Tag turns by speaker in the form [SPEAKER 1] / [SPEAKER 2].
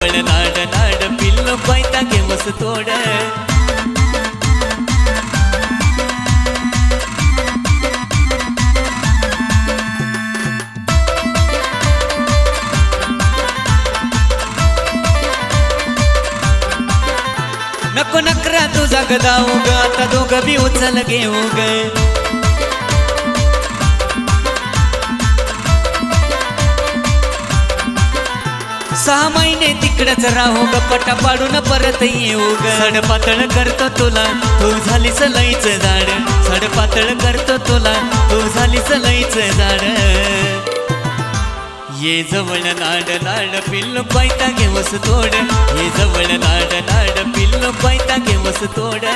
[SPEAKER 1] जवळ लाड लाड पिल्लो पायता घेवस तोड नको नकरा तुझा गदाऊ ग आता दोघं बी उचल घेऊ ग 6 महिने तिकडच राहू ग पटा पाडून परत येऊ ग सड पातळ करतो तुला तू झालीस लईच जाड सड पातळ करतो तुला तू झालीस लईच जाड ये जवळ लाड लाड पिल्लो पायता घेवस तोड ये जवळ लाड लाड पिल्लो पायता घेवस तोड